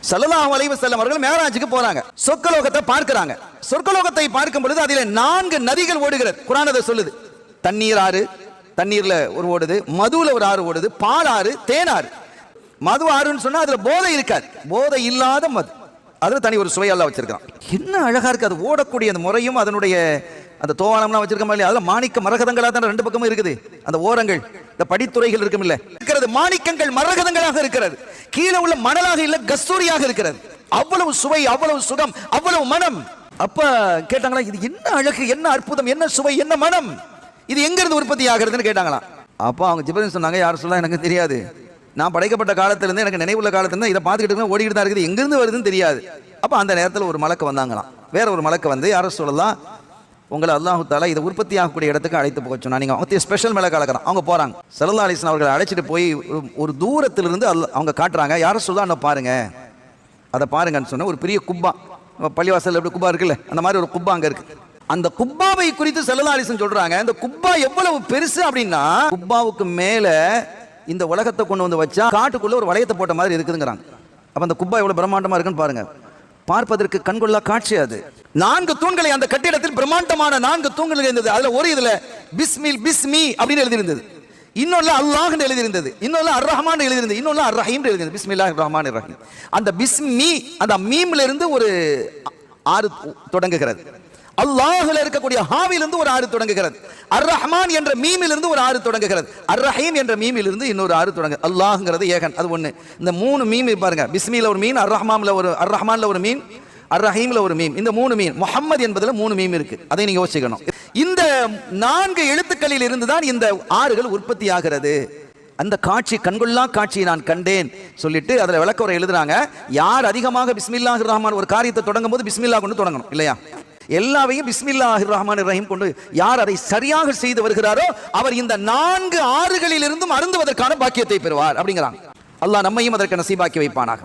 ஸல்லல்லாஹு அலைஹி வஸல்லம் அவர்கள் மேராஜுக்கு போறாங்க, சொர்க்கலோகத்தை பார்க்கிறாங்க. சொர்க்கலோகத்தை பார்க்கும் பொழுது அதிலே 4 நதிகள் ஓடுகிறது. குர்ஆன் அதை சொல்லுது. தண்ணீர் ஆறு, தண்ணீர்ல ஒரு ஓடுது, மதுல ஒரு ஆறு ஓடுது, பால் ஆறு, தேன் ஆறு. மது ஆறுன்னு சொன்னா அதுல போதை இருக்காது, போதை இல்லாத மது, அதுல தனி ஒரு சுவை அல்லாஹ் வச்சிருக்கான். என்ன அழகா இருக்கு அது ஓடக்கூடிய அந்த முறையும், அதனுடைய அந்த தோவானம்லாம் வச்சிருக்க மாதிரி. அதுல மாணிக்க மரகதங்களா தான் 2 பக்கமும் இருக்குது. அந்த ஓரங்கள், இந்த படித்துறைகள் இருக்கும் இல்ல, இருக்கிறது மாணிக்கங்கள் மரகதங்களாக இருக்கிறது. கீழே உள்ள மணலாக இல்ல, கஸ்தூரியாக இருக்கிறது. அவ்வளவு சுவை, அவ்வளவு சுகம், அவ்வளவு மனம். அப்ப கேட்டாங்களா, இது என்ன அழகு, என்ன அற்புதம், என்ன சுவை, என்ன மனம், இது எங்க இருந்து உற்பத்தி ஆகிறதுன்னு கேட்டாங்களா. அப்ப அவங்க ஜிப்ரீல் சொன்னாங்க, யார் சொல்ல எனக்கு தெரியாது, நான் படைக்கப்பட்ட காலத்திலிருந்து எனக்கு நினைவுள்ள காலத்திலிருந்து இதை பார்த்துக்கிட்டு ஓடிக்கிட்டு தான் இருக்குது, எங்கிருந்து வருதுன்னு தெரியாது. அப்ப அந்த நேரத்தில் ஒரு மலக்கு வந்தாங்களாம். வேற ஒரு மலக்கு வந்து, யார சொல்லலாம், உங்களை அல்லாஹு தாலா இதை உற்பத்தி ஆகக்கூடிய இடத்துக்கு அழைத்து போக சொன்னா, நீங்க அவங்க ஸ்பெஷல் மேல கலக்கிறான். அவங்க போறாங்க, ஸல்லல்லாஹு அலைஹி வஸல்லம் அவர்களை அழைச்சிட்டு போய் ஒரு தூரத்திலிருந்து அவங்க காட்டுறாங்க. யார சொல்லலாம் பாருங்க, அதை பாருங்கன்னு சொன்ன ஒரு பெரிய குப்பா, பள்ளிவாசல் எப்படி குப்பா இருக்குல்ல, அந்த மாதிரி ஒரு குப்பா அங்க இருக்கு. அந்த குப்பாவை குறித்து ஸல்லல்லாஹு அலைஹி வஸல்லம் சொல்றாங்க, இந்த குப்பா எவ்வளவு பெருசு அப்படின்னா, குப்பாவுக்கு மேல இந்த உலகத்தை கொண்டு வந்து வச்சா காட்டுக்குள்ள ஒரு வளையத்தை போட்ட மாதிரி இருக்குதுங்கிறாங்க. அப்ப அந்த குப்பா எவ்வளவு பிரம்மாண்டமா இருக்குன்னு பாருங்க. பார்ப்பதற்கு கண்கொள்ளா காட்சி. அது 4 தூண்களை அந்த கட்டிடத்தில் பிரம்மாண்டமான 4 தூண்கள் இருந்தது. அதுல ஒரு இதுல பிஸ்மில் பிஸ்மி அப்படின்னு எழுதி இருந்தது, இன்னொன்னு அல்லாஹ் எழுதி இருந்தது, இன்னொன்னு அர் ரஹ்மான் எழுதி இருந்தது, இன்னொன்னு அர் ரஹீம் எழுதி இருந்தது. பிஸ்மில்லாஹிர் ரஹ்மானிர் ரஹீம். அந்த பிஸ்மி, அந்த மீம்ல இருந்து ஒரு ஆறு தொடங்குகிறது. அல்லாஹ்ல இருக்கக்கூடிய ஹாவிலிருந்து ஒரு ஆறு தொடங்குகிறது. அர் ரஹ்மான் என்ற மீமில் இருந்து ஒரு ஆறு தொடங்குகிறது. அர் ரஹீம் என்ற மீமில் இருந்து இன்னொரு ஆறு தொடங்கு. அல்லாஹ்ங்கிறது ஏகன், அது ஒண்ணு. இந்த 3 மீம் பாருங்க, பிஸ்மில ஒரு மீன், அர் ரஹ்மான்ல ஒரு மீன், அர் ரஹீம்ல ஒரு மீம், இந்த 3 மீன். முஹம்மது என்பதுல 3 மீம் இருக்கு, அதை நீங்க யோசிக்கணும். இந்த 4 எழுத்துக்களில் இருந்து தான் இந்த ஆறுகள் உற்பத்தி ஆகிறது. அந்த காட்சி, கண்கொள்ளா காட்சியை நான் கண்டேன் சொல்லிட்டு அதுல விளக்கவுரை எழுதுறாங்க. யார் அதிகமாக பிஸ்மில்லாஹிர் ரஹ்மான் ஒரு காரியத்தை தொடங்கும் போது பிஸ்மில்லா கொண்டு தொடங்கணும் இல்லையா, எல்லாவையும் பிஸ்மில்லாஹிர் ரஹ்மானிர் ரஹீம் கொண்டு யார் அதை சரியாக செய்து வருகிறாரோ அவர் இந்த 4 ஆறுகளில் இருந்தும் அருந்துவதற்கான பாக்கியத்தை பெறுவார் அப்படிங்கிறாங்க. அல்லாஹ் நம்மையும் அதற்கு நசீபாக்கி வைப்பானாக.